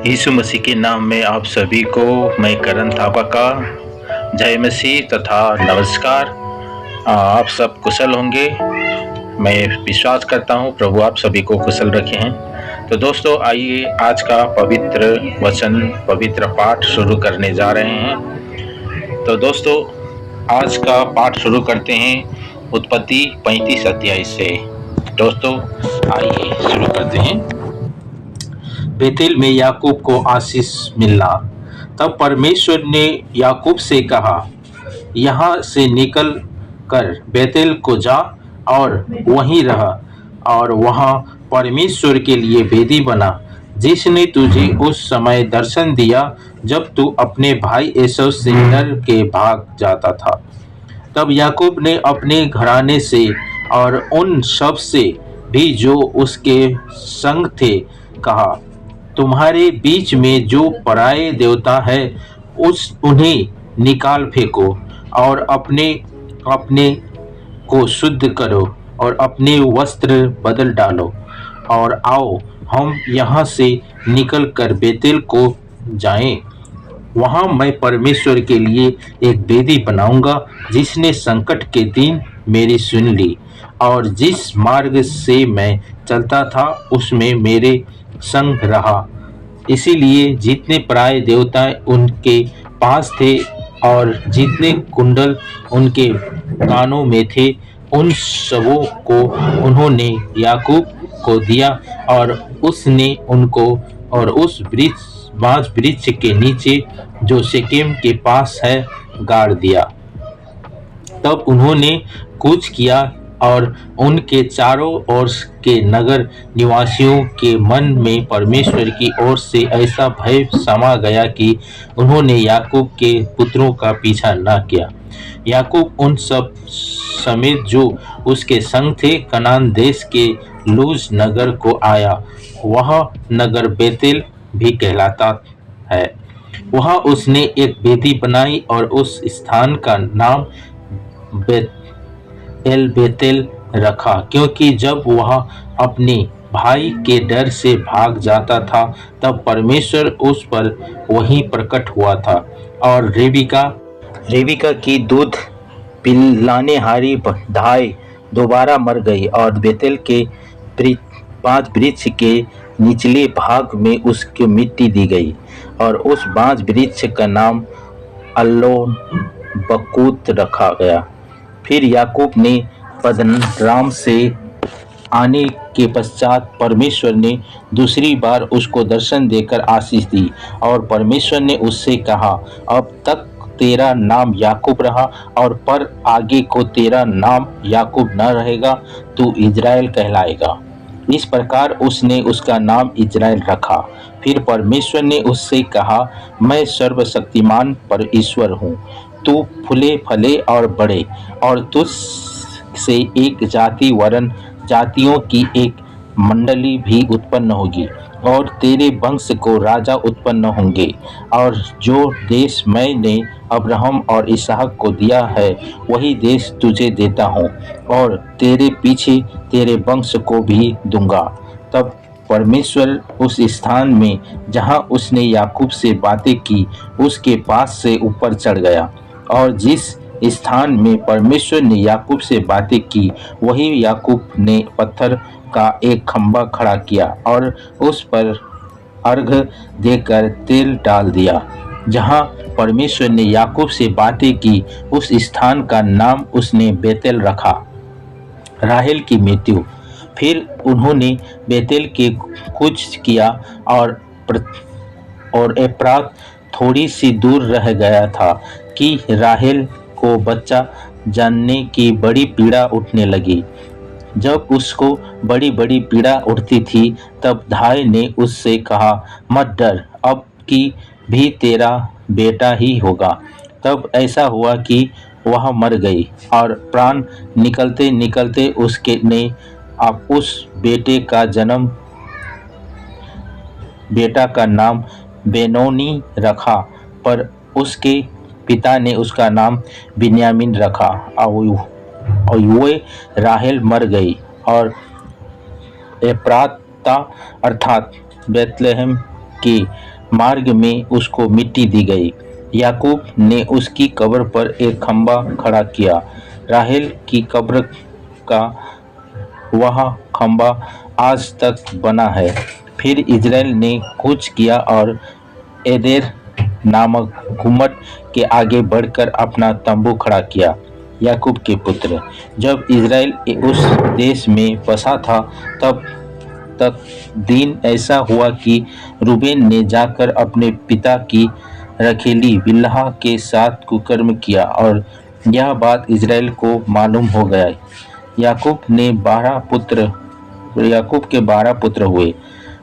यीशु मसीह के नाम में आप सभी को मैं करण थापा का जय मसीह तथा नमस्कार। आप सब कुशल होंगे, मैं विश्वास करता हूं प्रभु आप सभी को कुशल रखे हैं। तो दोस्तों आइए आज का पवित्र वचन पवित्र पाठ शुरू करने जा रहे हैं। तो दोस्तों आज का पाठ शुरू करते हैं उत्पत्ति 35 अध्याय से। दोस्तों आइए शुरू करते हैं। बेतेल में याकूब को आशीष मिलना। तब परमेश्वर ने याकूब से कहा, यहाँ से निकल कर बेतेल को जा और वहीं रह और वहाँ परमेश्वर के लिए वेदी बना, जिसने तुझे उस समय दर्शन दिया जब तू अपने भाई एसौ से डर के भाग जाता था। तब याकूब ने अपने घराने से और उन सब से भी जो उसके संग थे कहा, तुम्हारे बीच में जो पराये देवता है उन्हें निकाल फेंको और अपने अपने को शुद्ध करो और अपने वस्त्र बदल डालो और आओ हम यहाँ से निकल कर बेतेल को जाएं। वहाँ मैं परमेश्वर के लिए एक वेदी बनाऊंगा, जिसने संकट के दिन मेरी सुन ली और जिस मार्ग से मैं चलता था उसमें मेरे संग रहा। इसीलिए जितने पराये देवता उनके पास थे और जितने कुंडल उनके कानों में थे, उन सबों को उन्होंने याकूब को दिया और उसने उनको और उस बांज वृक्ष के नीचे जो शेकेम के पास है गाड़ दिया। तब उन्होंने कूच किया और उनके चारों ओर के नगर निवासियों के मन में परमेश्वर की ओर से ऐसा भय समा गया कि उन्होंने याकूब के पुत्रों का पीछा न किया। याकूब उन सब समेत जो उसके संग थे कनान देश के लूज नगर को आया। वह नगर बेतेल भी कहलाता है। वहाँ उसने एक वेदी बनाई और उस स्थान का नाम बेतेल रखा, क्योंकि जब वह अपने भाई के डर से भाग जाता था तब परमेश्वर उस पर वहीं प्रकट हुआ था। और रेबिका की दूध पिलाने हारी धाय दोबारा मर गई और बेतेल के बांज वृक्ष के निचले भाग में उसकी मिट्टी दी गई और उस बांज वृक्ष का नाम अल्लोन बकूत रखा गया। फिर याकूब ने पद्दनराम से आने के पश्चात परमेश्वर ने दूसरी बार उसको दर्शन देकर आशीष दी और परमेश्वर ने उससे कहा, अब तक तेरा नाम याकूब रहा और पर आगे को तेरा नाम याकूब न रहेगा, तू इज़राइल कहलाएगा। इस प्रकार उसने उसका नाम इज़राइल रखा। फिर परमेश्वर ने उससे कहा, मैं सर्वशक्तिमान परमेश्वर हूँ, तू फूले फले और बढ़े और तुझ से एक जाति वरन जातियों की एक मंडली भी उत्पन्न होगी और तेरे वंश को राजा उत्पन्न होंगे। और जो देश मैंने अब्राहम और इसहाक को दिया है वही देश तुझे देता हूँ और तेरे पीछे तेरे वंश को भी दूंगा। तब परमेश्वर उस स्थान में जहाँ उसने याकूब से बातें की उसके पास से ऊपर चढ़ गया और जिस स्थान में परमेश्वर ने याकूब से बातें की वही याकूब ने पत्थर का एक खंभा खड़ा किया और उस पर अर्घ देकर तेल डाल दिया। जहाँ परमेश्वर ने याकूब से बातें की उस स्थान का नाम उसने बेतेल रखा। राहेल की मृत्यु। फिर उन्होंने बेतेल के कूच किया और एप्रात थोड़ी सी दूर रह गया था कि राहेल को बच्चा जानने की बड़ी पीड़ा उठने लगी। जब उसको बड़ी बड़ी पीड़ा उठती थी तब धाय ने उससे कहा, मत डर, अब की भी तेरा बेटा ही होगा। तब ऐसा हुआ कि वह मर गई और प्राण निकलते निकलते उसके ने अब उस बेटा का नाम बेनोनी रखा, पर उसके पिता ने उसका नाम बिन्यामीन रखा। और वे राहेल मर गई और एप्राता अर्थात बेतलहम की मार्ग में उसको मिट्टी दी गई। याकूब ने उसकी कब्र पर एक खंबा खड़ा किया। राहेल की कब्र का वह खंबा आज तक बना है। फिर इज़राइल ने कूच किया और एदेर नामक गुम्मट के आगे बढ़कर अपना तंबू खड़ा किया। याकूब के पुत्र। जब इज़राइल उस देश में बसा था तब तक दिन ऐसा हुआ कि रूबेन ने जाकर अपने पिता की रखेली बिल्हा के साथ कुकर्म किया और यह बात इज़राइल को मालूम हो गया। याकूब के 12 पुत्र हुए।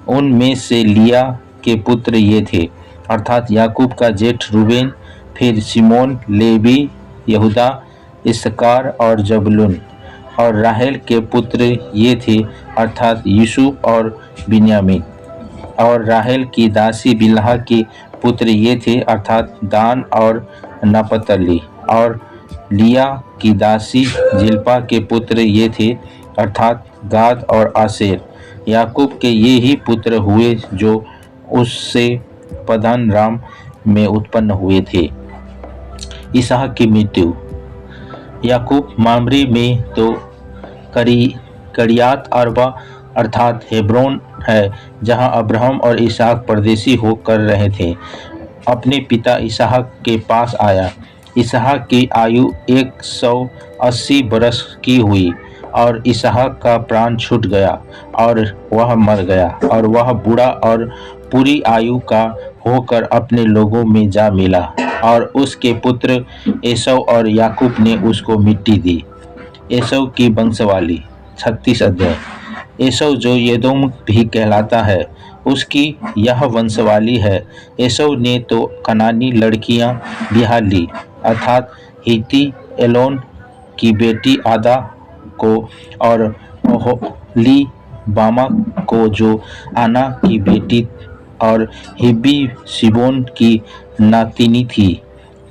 उनमें से लिया के पुत्र ये थे, अर्थात याकूब का जेठ रूबेन, फिर सिमोन, लेवी, यहूदा, इसकार और जबूलून। और राहेल के पुत्र ये थे, अर्थात यूसुफ और बिन्यामीन। और राहेल की दासी बिल्हा के पुत्र ये थे, अर्थात दान और नपतली। और लिया की दासी जिल्पा के पुत्र ये थे, अर्थात गाद और आसेर। याकूब के ये ही पुत्र हुए जो उससे पद्दन राम में उत्पन्न हुए थे। इसहाक की मृत्यु। याकूब मामरे में तो करियात अरबा अर्थात हेब्रोन है, जहां अब्राहम और इसहाक परदेसी होकर रहे थे, अपने पिता इसहाक के पास आया। इसहाक की आयु 180 बरस की हुई और इसहाक का प्राण छूट गया और वह मर गया और वह बूढ़ा और पूरी आयु का होकर अपने लोगों में जा मिला। और उसके पुत्र एसौ और याकूब ने उसको मिट्टी दी। एसौ की वंशवाली। 36 अध्याय। एसौ जो एदोम भी कहलाता है, उसकी यह वंशवाली है। एसौ ने तो कनानी लड़कियां ब्याह ली, अर्थात हित्ती एलोन की बेटी आदा को और ओहोलीबामा को जो आना की बेटी और हिब्बी सिबोन की नातिनी थी।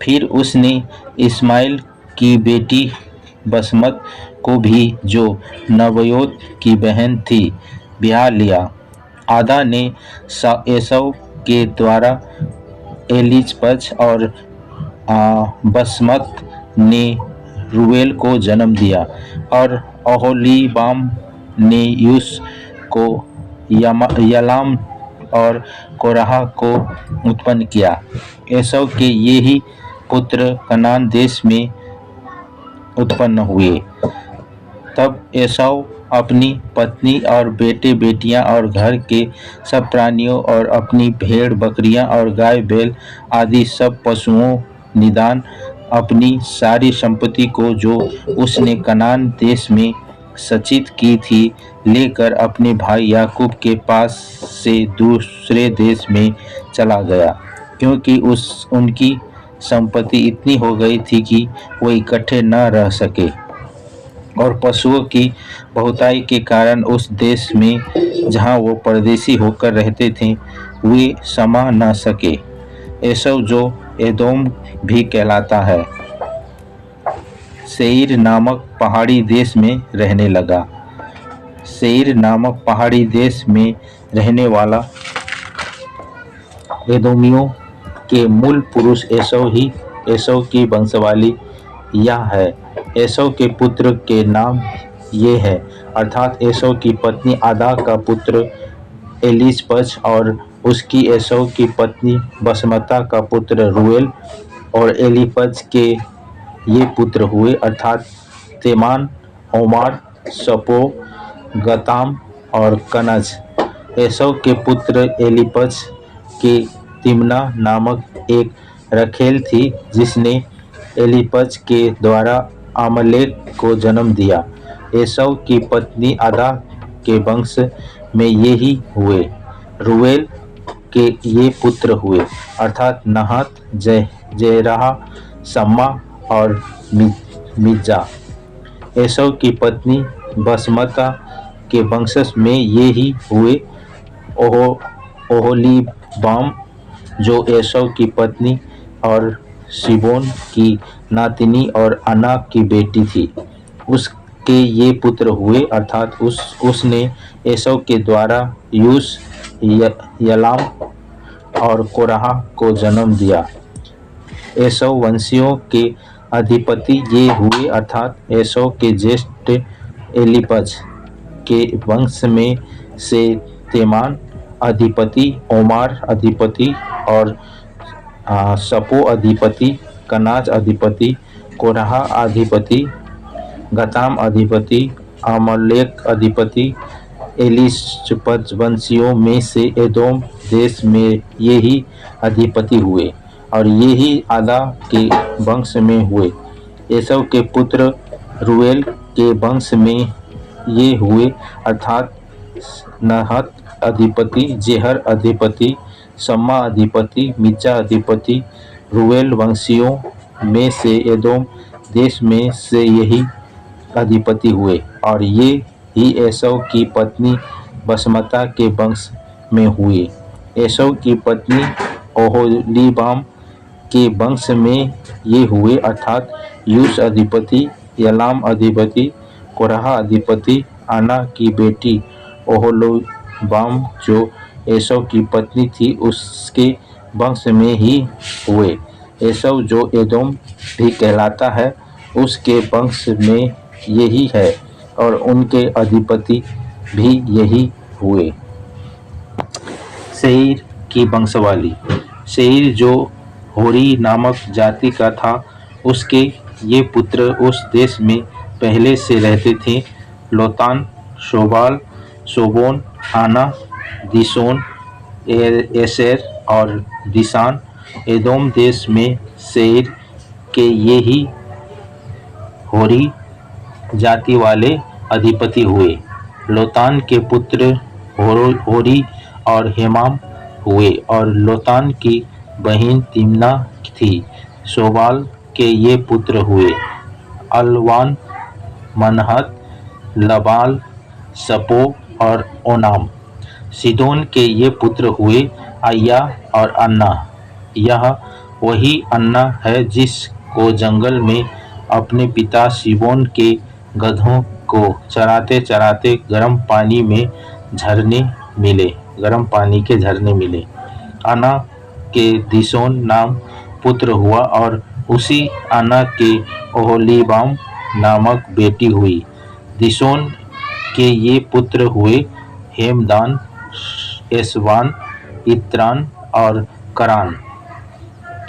फिर उसने इस्माइल की बेटी बसमत को भी, जो नबयोत की बहन थी, ब्याह लिया। आदा ने एसौ के द्वारा एलीपज और बसमत ने रूबेल को जन्म दिया और ओहोलीबाम ने यूस को यलाम और कोरह को उत्पन्न किया। एसौ के ये ही पुत्र कनान देश में उत्पन्न हुए। तब एसौ अपनी पत्नी और बेटे बेटियां और घर के सब प्राणियों और अपनी भेड़ बकरियां और गाय बैल आदि सब पशुओं निदान अपनी सारी संपत्ति को जो उसने कनान देश में सचित की थी लेकर अपने भाई याकूब के पास से दूसरे देश में चला गया, क्योंकि उनकी संपत्ति इतनी हो गई थी कि वो इकट्ठे न रह सके और पशुओं की बहुताई के कारण उस देश में जहाँ वो परदेसी होकर रहते थे वे समा न सके। एसौ जो एदोम भी कहलाता है, सेईर नामक पहाड़ी देश में रहने लगा। सेईर नामक पहाड़ी देश में रहने वाला एदोमियों के मूल पुरुष एसौ ही। एसौ की वंशवाली यह है। एसौ के पुत्र के नाम ये है, अर्थात एसौ की पत्नी आदा का पुत्र एलीपज और उसकी एसौ की पत्नी बसमता का पुत्र रूएल। और एलीपज के ये पुत्र हुए, अर्थात तेमान, ओमार, सपो, गताम और कनज। एसौ के पुत्र एलीपज के तिम्ना नामक एक रखेल थी, जिसने एलीपज के द्वारा अमलेक को जन्म दिया। एसौ की पत्नी आदा के वंश में ये ही हुए। रूएल के ये पुत्र हुए, अर्थात नहात, जेरह, सम्मा और मिज्जा। एसौ की पत्नी बसमता के वंशज में ये ही हुए। ओहोलीबाम जो एसौ की पत्नी और सिबोन की नातिनी और अनाक की बेटी थी, उसके ये पुत्र हुए, अर्थात उसने एसौ के द्वारा यूस, यलाम और कोरह को जन्म दिया। एसौ वंशियों के अधिपति ये हुए, अर्थात एसौ के ज्येष्ठ एलीपज के वंश में से तेमान अधिपति, ओमार अधिपति और सपो अधिपति, कनाज अधिपति, कोरह अधिपति, गताम अधिपति, अमलेक अधिपति। एलीपज वंशियों में से एदोम देश में ये ही अधिपति हुए और ये ही आदा के वंश में हुए। एसौ के पुत्र रूएल के वंश में ये हुए, अर्थात नहत अधिपति, जेहर अधिपति, सम्मा अधिपति, मिज्जा अधिपति। रूएल वंशियों में से एदोम देश में से यही अधिपति हुए और ये ही एसौ की पत्नी बसमता के वंश में हुए। एसौ की पत्नी ओहोलीबाम के वंश में ये हुए, अर्थात यूस अधिपति, यलाम अधिपति, कोरह अधिपति। आना की बेटी ओहोलीबाम जो एसौ की पत्नी थी उसके वंश में ही हुए। एसौ जो एदोम भी कहलाता है उसके वंश में यही है और उनके अधिपति भी यही हुए। सेईर की वंशावली। सेईर जो होरी नामक जाति का था, उसके ये पुत्र उस देश में पहले से रहते थे। लोतान, शोबाल, सोबोन, आना, दिशोन, एसेर और दिशान। एदोम देश में सेईर के ये ही होरी जाति वाले अधिपति हुए। लोतान के पुत्र होरी और हेमाम हुए और लोतान की बहन तिम्ना थी। शोबाल के ये पुत्र हुए, अलवान, मनहत, लबाल, सपो और ओनाम। सिदोन के ये पुत्र हुए, अय्या और अन्ना। यह वही अन्ना है जिसको जंगल में अपने पिता सिबोन के गधों को चराते चराते गर्म पानी के झरने मिले। आना के दिशोन नाम पुत्र हुआ और उसी आना के ओहोलीबाम नामक बेटी हुई। दिशोन के ये पुत्र हुए, हेमदान, एसवान, इत्रान और करान।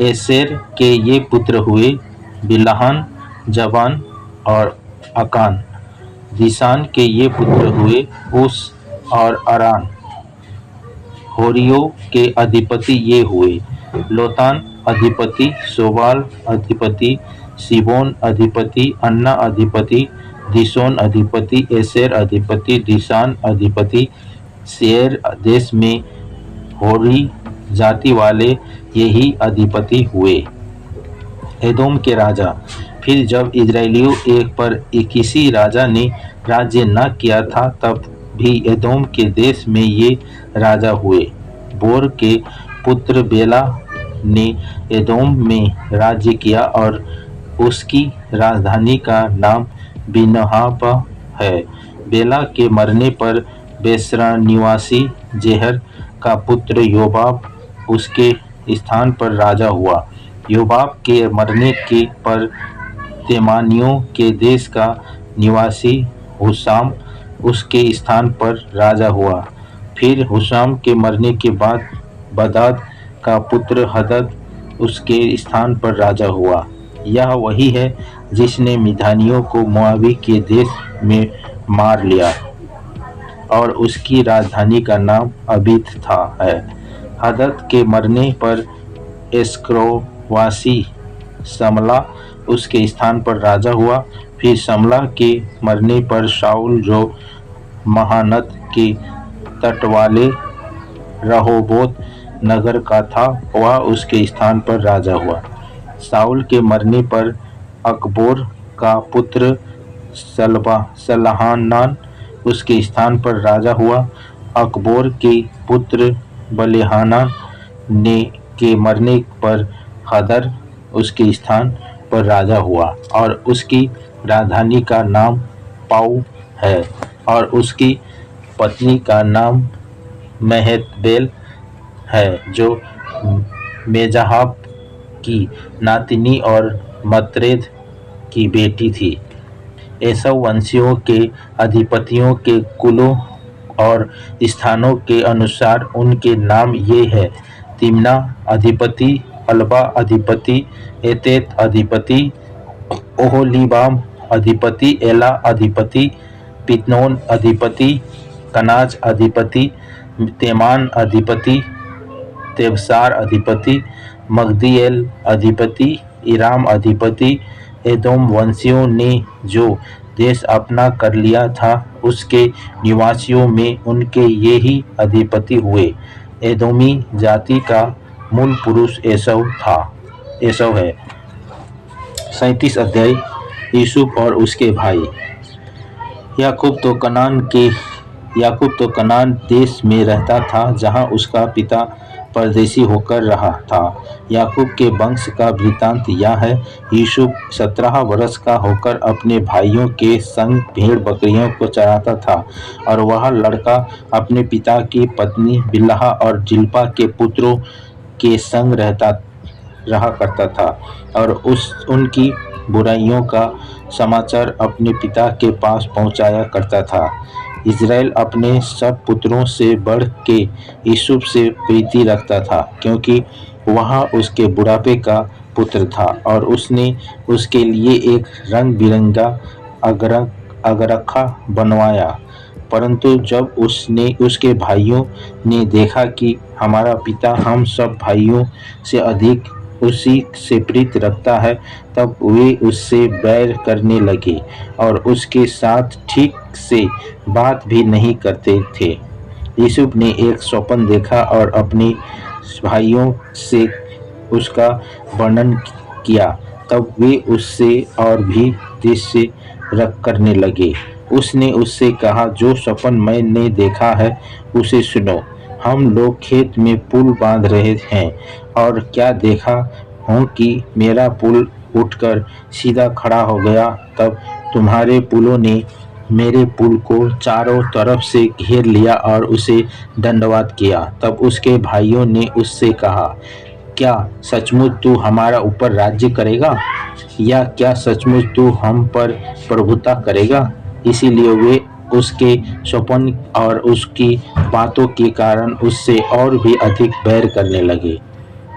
एसेर के ये पुत्र हुए, बिलहान, जवान और अकान। दिशान के ये पुत्र हुए, उस और अरान। होरियों के अधिपति ये हुए, लोतान अधिपति, शोबाल अधिपति, सिबोन अधिपति, अन्ना अधिपति, दिशोन अधिपति, एसेर अधिपति, दिशान अधिपति। सेईर देश में होरी जाति वाले यही अधिपति हुए। एदोम के राजा। फिर जब इजराइलियों एक पर किसी राजा ने राज्य न किया था, तब भी एदोम के देश में ये राजा हुए। बोर के पुत्र बेला ने एदोम में राज्य किया और उसकी राजधानी का नाम बिनहाबा है। बेला के मरने पर बेसरा निवासी जेहर का पुत्र योबाब उसके स्थान पर राजा हुआ। योबाब के मरने के पर तेमानियों के देश का निवासी हुशाम उसके स्थान पर राजा हुआ। फिर हुशाम के मरने के बाद बदाद का पुत्र हदद उसके स्थान पर राजा हुआ। यह वही है जिसने मिधानियों को मोआबी के देश में मार लिया और उसकी राजधानी का नाम अबीद है। हदद के मरने पर एस्क्रोवासी समला उसके स्थान पर राजा हुआ। फिर समला के मरने पर शाऊल जो महानद के तट वाले रहोबोत नगर का था, वह उसके स्थान पर राजा हुआ। शाऊल के मरने पर अकबोर का पुत्र सलहानान उसके स्थान पर राजा हुआ। अकबोर के पुत्र बलिहाना ने के मरने पर हदर उसके स्थान पर राजा हुआ और उसकी राजधानी का नाम पाऊ है और उसकी पत्नी का नाम महतबेल है जो मेजाहाब की नातिनी और मत्रेद की बेटी थी। एसौ वंशियों के अधिपतियों के कुलों और स्थानों के अनुसार उनके नाम ये है: तिम्ना अधिपति, अल्बा अधिपति, एतेत अधिपति, ओहोलीबाम अधिपति, एला अधिपति, पितनोन अधिपति, कनाज अधिपति, तेमान अधिपति, तेबसार अधिपति, मगदीएल अधिपति, इराम अधिपति। एदोम वंशियों ने जो देश अपना कर लिया था, उसके निवासियों में उनके ये ही अधिपति हुए। एदोमी जाति का मूल पुरुष एसौ है। 37 अध्याय। यूसुफ और उसके भाई। याकूब तो कनान देश में रहता था, जहाँ उसका पिता परदेशी होकर रहा था। याकूब के वंश का वृत्तांत यह है: यूसुफ 17 वर्ष का होकर अपने भाइयों के संग भेड़ बकरियों को चराता था, और वह लड़का अपने पिता की पत्नी बिल्हा और जिल्पा के पुत्रों के संग रहा करता था, और उनकी बुराइयों का समाचार अपने पिता के पास पहुंचाया करता था। इज़राइल अपने सब पुत्रों से बढ़ के यूसुफ से प्रीति रखता था, क्योंकि वह उसके बुढ़ापे का पुत्र था, और उसने उसके लिए एक रंग बिरंगा अगरखा बनवाया। परंतु जब उसके भाइयों ने देखा कि हमारा पिता हम सब भाइयों से अधिक उसी से प्रीति रखता है, तब वे उससे बैर करने लगे और उसके साथ ठीक से बात भी नहीं करते थे। यूसुफ ने एक स्वप्न देखा और अपने भाइयों से उसका वर्णन किया। तब वे उससे और भी दृष्टि रख करने लगे। उसने उससे कहा, जो स्वप्न मैंने देखा है उसे सुनो। हम लोग खेत में पुल बांध रहे हैं, और क्या देखा हूँ कि मेरा पुल उठकर सीधा खड़ा हो गया। तब तुम्हारे पुलों ने मेरे पुल को चारों तरफ से घेर लिया और उसे दंडवत किया। तब उसके भाइयों ने उससे कहा, क्या सचमुच तू हमारा ऊपर राज्य करेगा, या क्या सचमुच तू हम पर प्रभुता करेगा? इसीलिए वे उसके स्वप्न और उसकी बातों के कारण उससे और भी अधिक बैर करने लगे।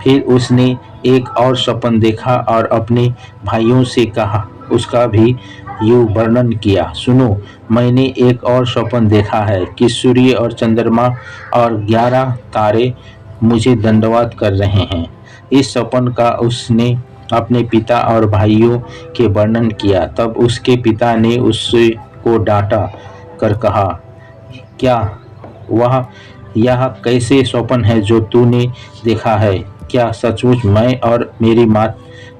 फिर उसने एक और स्वप्न देखा और अपने भाइयों से कहा, उसका भी यूं वर्णन किया। सुनो, मैंने एक और स्वप्न देखा है कि सूर्य और चंद्रमा और 11 तारे मुझे दंडवत कर रहे हैं। इस स्वप्न का उसने अपने पिता और भाइयों के वर्णन किया। तब उसके पिता ने उससे को डांटा कर कहा, क्या यह कैसे स्वप्न है जो तूने देखा है? क्या सचमुच मैं और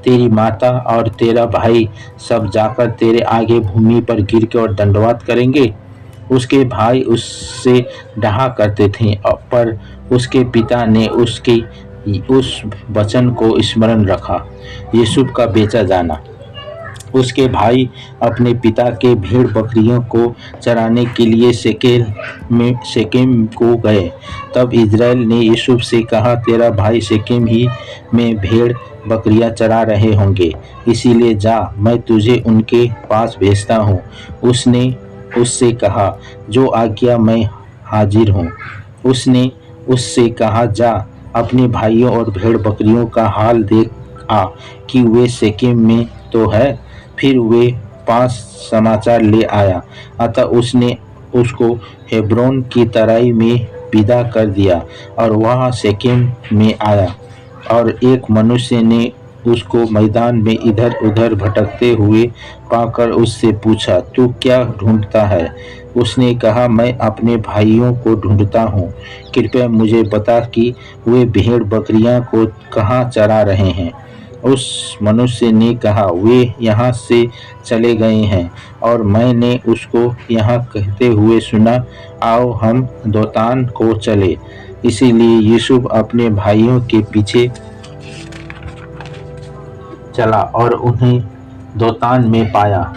तेरी माता और तेरा भाई सब जाकर तेरे आगे भूमि पर गिर के और दंडवत करेंगे? उसके भाई उससे डहा करते थे, पर उसके पिता ने उस वचन को स्मरण रखा। यूसुफ का बेचा जाना। उसके भाई अपने पिता के भेड़ बकरियों को चराने के लिए शेकेम को गए। तब इज़राइल ने यूसुफ से कहा, तेरा भाई शेकेम ही में भेड़ बकरियां चरा रहे होंगे, इसीलिए जा, मैं तुझे उनके पास भेजता हूँ। उसने उससे कहा, जो आज्ञा मैं हाजिर हूँ। उसने उससे कहा, जा, अपने भाइयों और भेड़ बकरियों का हाल देख आ कि वे शेकेम में तो है। फिर वे 5 समाचार ले आया। अतः उसने उसको हेब्रोन की तराई में विदा कर दिया और वह शेकेम में आया। और एक मनुष्य ने उसको मैदान में इधर उधर भटकते हुए पाकर उससे पूछा, तू क्या ढूंढता है? उसने कहा, मैं अपने भाइयों को ढूंढता हूँ। कृपया मुझे बता कि वे भेड़ बकरियां को कहाँ चरा रहे हैं। उस मनुष्य ने कहा, वे यहाँ से चले गए हैं, और मैंने उसको यहाँ कहते हुए सुना, आओ हम दोतान को चले। इसीलिए यूसुफ अपने भाइयों के पीछे चला और उन्हें दोतान में पाया।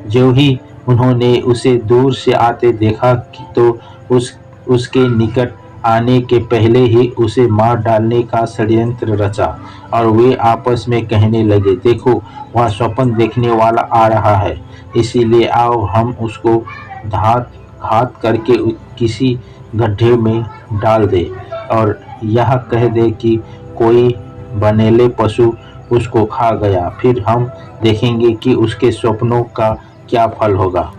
जो ही उन्होंने उसे दूर से आते देखा तो उसके निकट आने के पहले ही उसे मार डालने का षड्यंत्र रचा। और वे आपस में कहने लगे, देखो, वह स्वप्न देखने वाला आ रहा है, इसीलिए आओ हम उसको घात करके किसी गड्ढे में डाल दे और यह कह दे कि कोई बनेले पशु उसको खा गया, फिर हम देखेंगे कि उसके स्वप्नों का क्या फल होगा।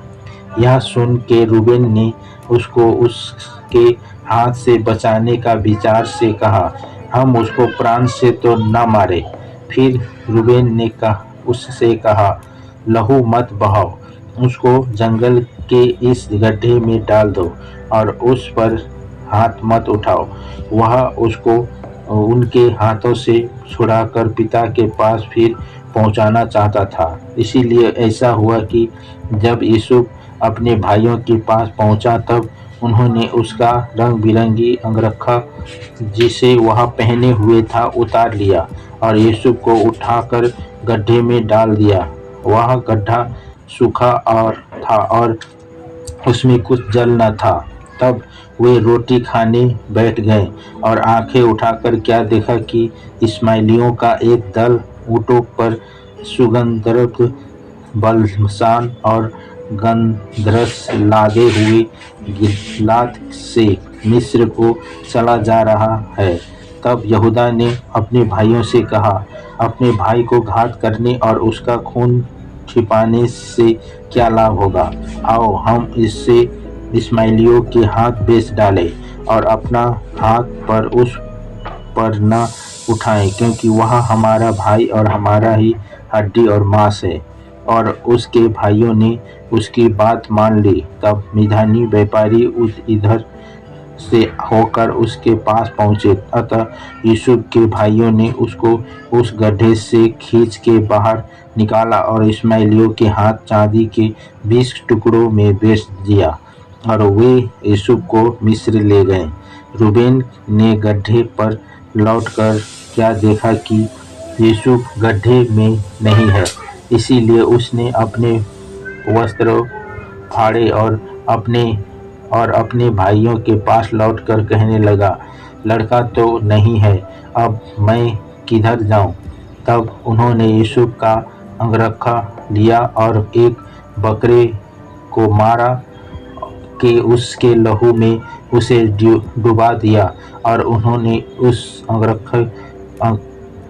यह सुन के रूबेन ने उसको उसके हाथ से बचाने का विचार से कहा, हम उसको प्राण से तो न मारे। फिर रूबेन ने उससे कहा, लहू मत बहाओ, उसको जंगल के इस गड्ढे में डाल दो और उस पर हाथ मत उठाओ। वह उसको उनके हाथों से छुड़ाकर पिता के पास फिर पहुंचाना चाहता था। इसीलिए ऐसा हुआ कि जब यूसुफ अपने भाइयों के पास पहुंचा तब उन्होंने उसका रंग बिरंगी अंगरखा जिसे वह पहने हुए था उतार लिया और यूसुफ को उठाकर गड्ढे में डाल दिया। वह गड्ढा सूखा था और उसमें कुछ जल न था। तब वे रोटी खाने बैठ गए और आंखें उठाकर क्या देखा कि इस्माइलियों का एक दल ऊँटों पर सुगंधद्रव्य, बलशान और गन्धरस लादे हुए गिलाद से मिस्र को चला जा रहा है। तब यहूदा ने अपने भाइयों से कहा, अपने भाई को घात करने और उसका खून छिपाने से क्या लाभ होगा। आओ हम इससे इस्माइलियों के हाथ बेच डालें और अपना हाथ पर उस पर न उठाएं, क्योंकि वह हमारा भाई और हमारा ही हड्डी और मांस है। और उसके भाइयों ने उसकी बात मान ली। तब मिद्यानी व्यापारी इधर से होकर उसके पास पहुंचे। अतः यूसुफ के भाइयों ने उसको उस गड्ढे से खींच के बाहर निकाला और इस्माइलियों के हाथ चांदी के 20 टुकड़ों में बेच दिया और वे यूसुफ को मिस्र ले गए। रूबेन ने गड्ढे पर लौटकर क्या देखा कि यूसुफ गड्ढे में नहीं है, इसीलिए उसने अपने वस्त्र फाड़े और अपने भाइयों के पास लौटकर कहने लगा, लड़का तो नहीं है, अब मैं किधर जाऊं। तब उन्होंने यूसुफ का अंगरखा लिया और एक बकरे को मारा के उसके लहू में उसे डुबा दिया और उन्होंने उस अंगरखे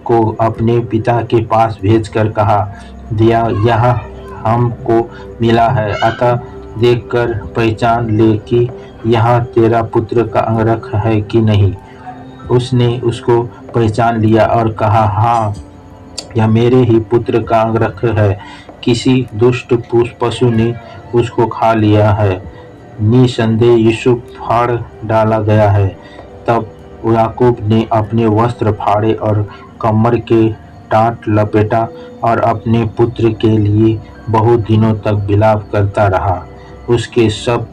को अपने पिता के पास भेजकर कहा, दिया यह हमको मिला है, अतः देखकर पहचान ले कि यह तेरा पुत्र का अंगरख है कि नहीं। उसने उसको पहचान लिया और कहा, हाँ, यह मेरे ही पुत्र का अंगरख है, किसी दुष्ट पशु ने उसको खा लिया है। निसंदेह यूसुफ फाड़ डाला गया है। तब याकूब ने अपने वस्त्र फाड़े और कमर के टाट लपेटा और अपने पुत्र के लिए बहुत दिनों तक विलाप करता रहा। उसके सब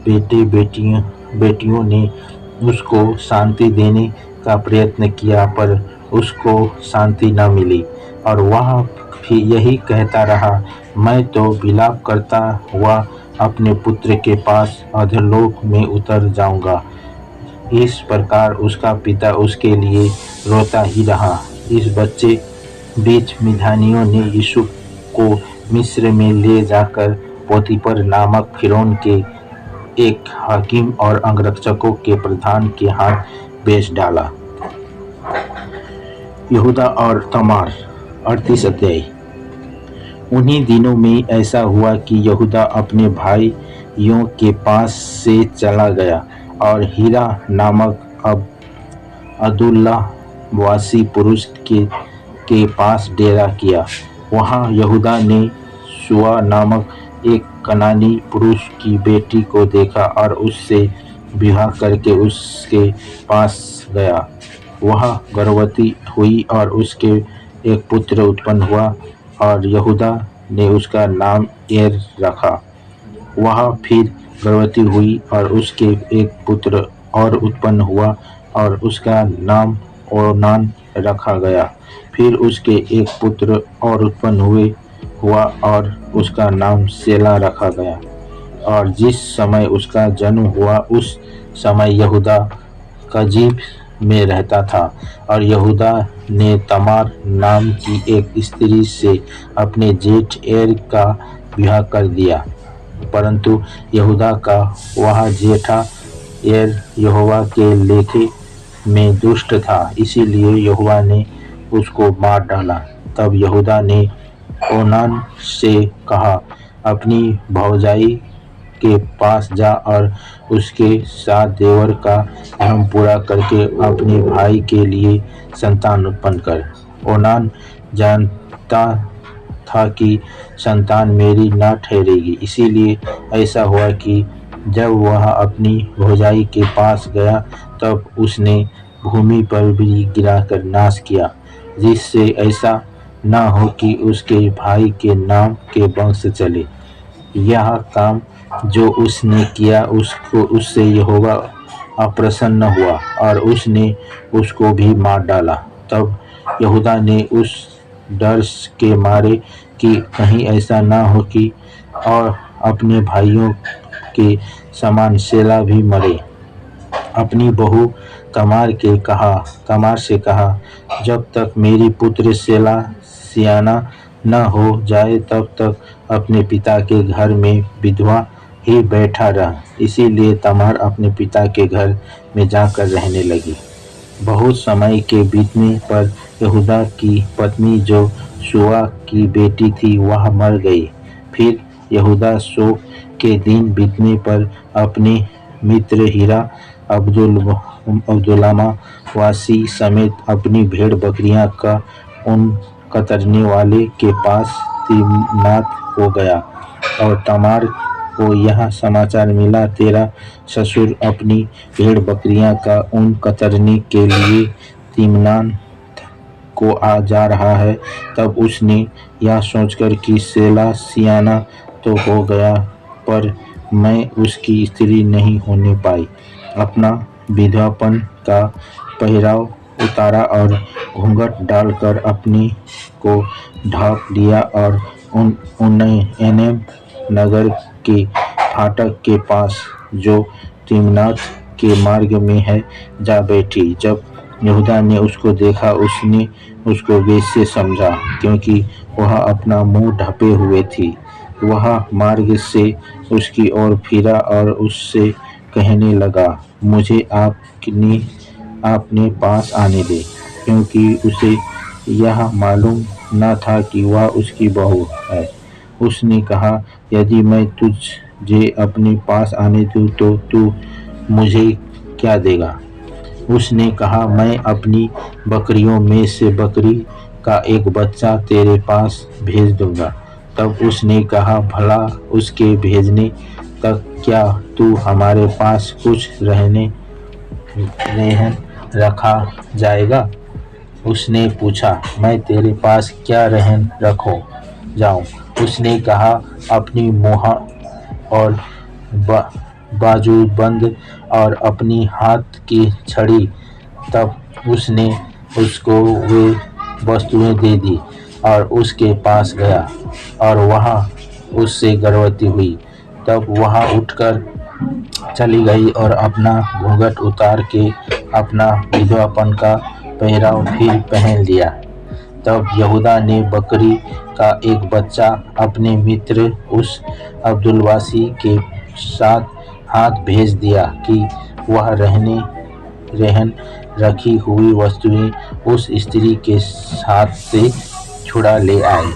बेटियों ने उसको शांति देने का प्रयत्न किया, पर उसको शांति न मिली और वह भी यही कहता रहा, मैं तो विलाप करता हुआ अपने पुत्र के पास अधोलोक में उतर जाऊंगा। इस प्रकार उसका पिता उसके लिए रोता ही रहा। इस बच्चे बीच मिद्यानियों ने यूसुफ को मिस्र में ले जाकर पोतीपर नामक फिरौन के एक हाकिम और अंगरक्षकों के प्रधान के हाथ बेच डाला। यहूदा और तमार 38 अध्याय। उन्हीं दिनों में ऐसा हुआ कि यहूदा अपने भाइयों के पास से चला गया और हीरा नामक अब्दुल्ला वासी पुरुष के पास डेरा किया। वहाँ यहूदा ने शुआ नामक एक कनानी पुरुष की बेटी को देखा और उससे विवाह करके उसके पास गया। वह गर्भवती हुई और उसके एक पुत्र उत्पन्न हुआ और यहूदा ने उसका नाम एर रखा। वह फिर गर्भवती हुई और उसके एक पुत्र और उत्पन्न हुआ और उसका नाम ओनान रखा गया। फिर उसके एक पुत्र और उत्पन्न हुआ और उसका नाम सेला रखा गया। और जिस समय उसका जन्म हुआ उस समय यहूदा कजीब में रहता था। और यहूदा ने तमार नाम की एक स्त्री से अपने जेठ एर का विवाह कर दिया, परंतु यहूदा का वह जेठा एर यहोवा के लेखे में दुष्ट था, इसीलिए यहोवा ने उसको मार डाला। तब यहूदा ने ओनान से कहा, अपनी भौजाई के पास जा और उसके साथ देवर का धर्म पूरा करके अपने भाई के लिए संतान उत्पन्न कर। ओनान जानता था कि संतान मेरी न ठहरेगी, इसीलिए ऐसा हुआ कि जब वह अपनी भौजाई के पास गया तब उसने भूमि पर भी गिराकर नाश किया, जिससे ऐसा न हो कि उसके भाई के नाम के वंश चले। यह काम जो उसने किया उससे यहोवा अप्रसन्न हुआ और उसने उसको भी मार डाला। तब यहूदा ने उस डर के मारे कि कहीं ऐसा न हो कि और अपने भाइयों के समान शेला भी मरे, अपनी बहू तमार से कहा, जब तक मेरी पुत्र शेला सियाना न हो जाए तब तक अपने पिता के घर में विधवा ही बैठा रह। इसीलिए तमार अपने पिता के घर में जाकर रहने लगी। बहुत समय के बीतने पर यहूदा की पत्नी जो शुआ की बेटी थी वह मर गई। फिर यहूदा शोक के दिन बीतने पर अपने मित्र हीरा अब्दुल्लामा वासी समेत अपनी भेड़ बकरियां का उन कतरने वाले के पास तिम्नात हो गया। और तमार को यह समाचार मिला, तेरा ससुर अपनी भेड़ बकरियां का उन कतरने के लिए तिम्नात को आ जा रहा है। तब उसने यह सोचकर कि शेला सियाना तो हो गया पर मैं उसकी स्त्री नहीं होने पाई, अपना विधवापन का पहराव उतारा और घूंघट डालकर अपने को ढांप लिया और एनेम नगर के फाटक के पास जो तिम्नात के मार्ग में है जा बैठी। जब यहूदा ने उसको देखा उसने उसको वेश्या समझा, क्योंकि वह अपना मुंह ढपे हुए थी। वह मार्ग से उसकी ओर फिरा और उससे कहने लगा, मुझे अपने पास आने दे, क्योंकि उसे यह मालूम न था कि वह उसकी बहू है। उसने कहा, यदि मैं तुझे अपने पास आने दूं तो तू मुझे क्या देगा? उसने कहा, मैं अपनी बकरियों में से बकरी का एक बच्चा तेरे पास भेज दूंगा। तब उसने कहा, भला उसके भेजने तक क्या तू हमारे पास कुछ रहन रखा जाएगा? उसने पूछा, मैं तेरे पास क्या रहन रखो जाऊं? उसने कहा, अपनी मोहर और बाजूबंद और अपनी हाथ की छड़ी। तब उसने उसको वे वस्तुएं दे दी और उसके पास गया और वह उससे गर्भवती हुई। तब वह उठकर चली गई और अपना घूंघट उतार के अपना विधवापन का पहराव फिर पहन लिया। तब यहूदा ने बकरी का एक बच्चा अपने मित्र उस अब्दुलवासी के साथ हाथ भेज दिया कि वह रहन रखी हुई वस्तुएं उस स्त्री के साथ से छुड़ा ले आए,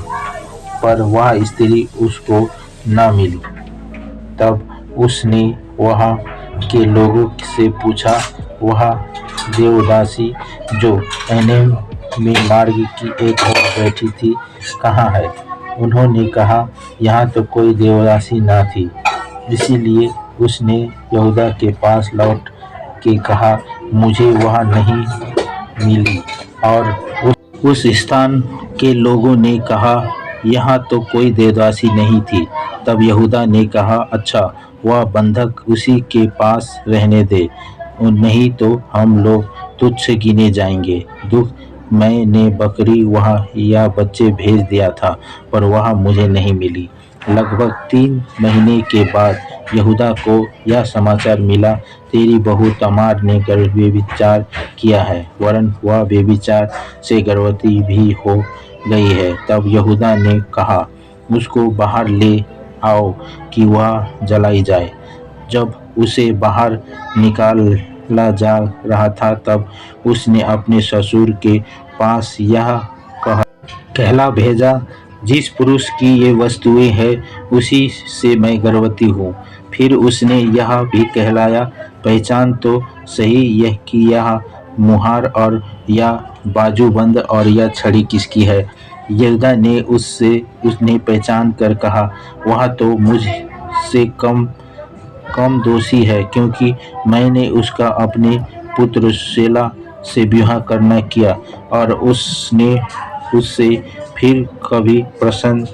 पर वह स्त्री उसको न मिली। तब उसने वहाँ के लोगों से पूछा, वह देवदासी जो एनेम में मार्ग की एक ओर बैठी थी कहाँ है? उन्होंने कहा, यहाँ तो कोई देवदासी न थी। इसीलिए उसने यहूदा के पास लौट के कहा, मुझे वह नहीं मिली। और उस स्थान के लोगों ने कहा, यहाँ तो कोई देवदासी नहीं थी। तब यहूदा ने कहा, अच्छा, वह बंधक उसी के पास रहने दे, नहीं तो हम लोग तुझसे गिने जाएंगे। दुख, मैंने बकरी वहाँ या बच्चे भेज दिया था, पर वह मुझे नहीं मिली। लगभग 3 महीने के बाद यहूदा को यह समाचार मिला, तेरी बहू तमार ने व्यभिचार किया है, वरन वह व्यभिचार से गर्भवती भी हो गई है। तब यहूदा ने कहा, उसको बाहर ले आओ कि वह जलाई जाए। जब उसे बाहर निकाला जा रहा था, तब उसने अपने ससुर के पास यह कहला भेजा, जिस पुरुष की ये वस्तुएं हैं उसी से मैं गर्भवती हूँ। फिर उसने यह भी कहलाया, पहचान तो सही यह कि यह मुहार और यह बाजूबंद और यह छड़ी किसकी है। यहूदा ने उसने पहचान कर कहा, वह तो मुझसे कम दोषी है, क्योंकि मैंने उसका अपने पुत्र शेला से विवाह करना किया और उसने उससे फिर कभी प्रसन्न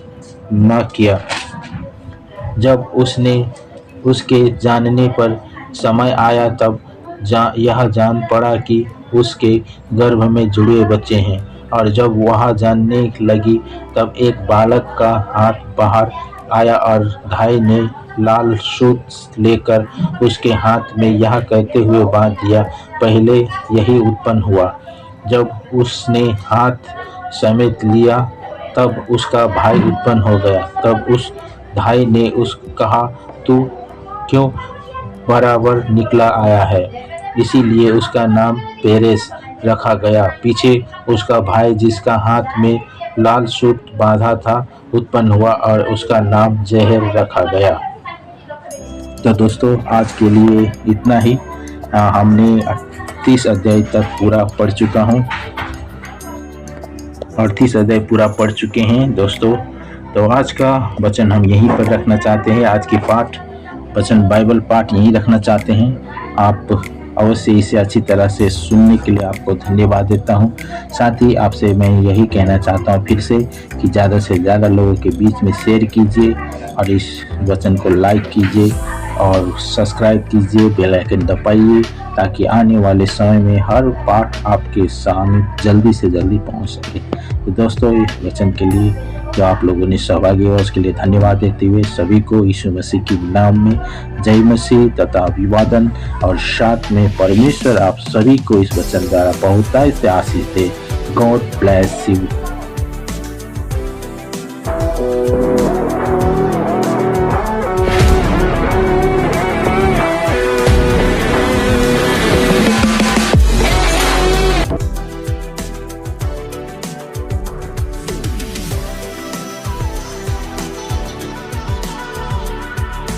न किया। जब उसके जानने पर समय आया, तब यह जान पड़ा कि उसके गर्भ में जुड़े बच्चे हैं। और जब वह जानने लगी, तब एक बालक का हाथ बाहर आया और धाई ने लाल सूत लेकर उसके हाथ में यह कहते हुए बांध दिया, पहले यही उत्पन्न हुआ। जब उसने हाथ समेत लिया, तब उसका भाई उत्पन्न हो गया। तब उस भाई ने कहा, तू क्यों बराबर निकला आया है। इसीलिए उसका नाम पेरेस रखा गया। पीछे उसका भाई जिसका हाथ में लाल सूत बांधा था उत्पन्न हुआ और उसका नाम जहर रखा गया। तो दोस्तों, आज के लिए इतना ही। हमने 38 अध्याय तक पूरा पढ़ चुका हूँ, 38 अध्याय पूरा पढ़ चुके हैं दोस्तों। तो आज का वचन हम यहीं पर रखना चाहते हैं। आज की वचन बाइबल पाठ यहीं रखना चाहते हैं। आप अवश्य इसे अच्छी तरह से सुनने के लिए आपको धन्यवाद देता हूं। साथ ही आपसे मैं यही कहना चाहता हूं फिर से कि ज़्यादा से ज़्यादा लोगों के बीच में शेयर कीजिए और इस वचन को लाइक कीजिए और सब्सक्राइब कीजिए, बेल आइकन दबाइए, ताकि आने वाले समय में हर पाठ आपके सामने जल्दी से जल्दी पहुंच सके। तो दोस्तों, इस वचन के लिए जो आप लोगों ने सहभागी हुआ उसके लिए धन्यवाद देते हुए सभी को यीशु मसीह के नाम में जय मसीह तथा अभिवादन। और साथ में परमेश्वर आप सभी को इस वचन द्वारा बहुतायत से आशीष दे। God bless you.